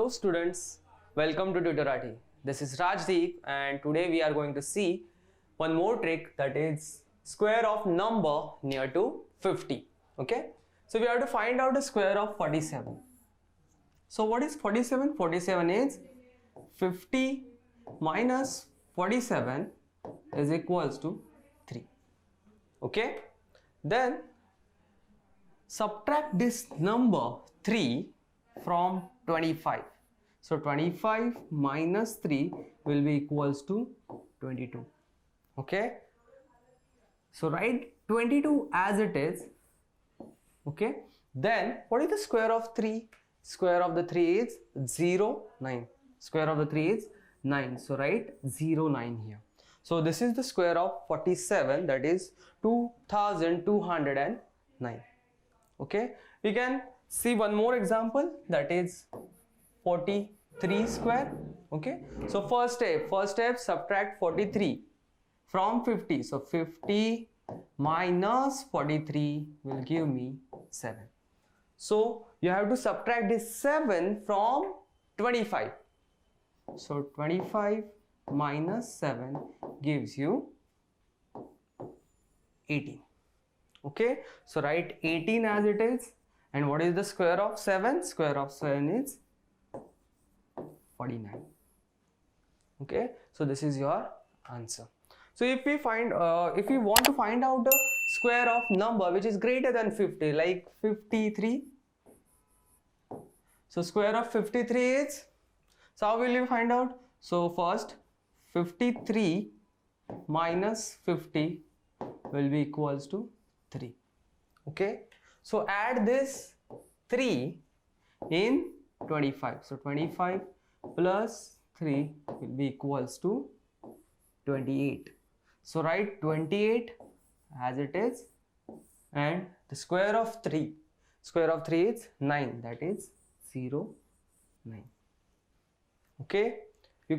Hello students, welcome to Tutoratti. This is Rajdeep and today we are going to see one more trick, that is square of number near to 50. Okay, so we have to find out the square of 47. So what is 47? 47 is 50 minus 47 is equals to 3. Okay, then subtract this number 3 from 25. So 25 minus 3 will be equals to 22. Okay, so write 22 as it is. Okay, then what is the square of 3? Square of the 3 is 0, 9. Square of the 3 is 9. So write 0, 9 here. So this is the square of 47, that is 2209. Okay, we can see one more example, that is 43 square. Okay, so first step subtract 43 from 50. So 50 minus 43 will give me 7. So you have to subtract this 7 from 25. So 25 minus 7 gives you 18. Okay, so write 18 as it is. And what is the square of 7? Square of 7 is 49. Okay, so this is your answer. So if we want to find out the square of number which is greater than 50, like 53, so square of 53 is, so how will you find out? So first 53 minus 50 will be equals to 3. Okay, so add this 3 in 25. So 25 plus 3 will be equals to 28. So write 28 as it is, and the square of 3 is 9, that is 0, 9. Okay, you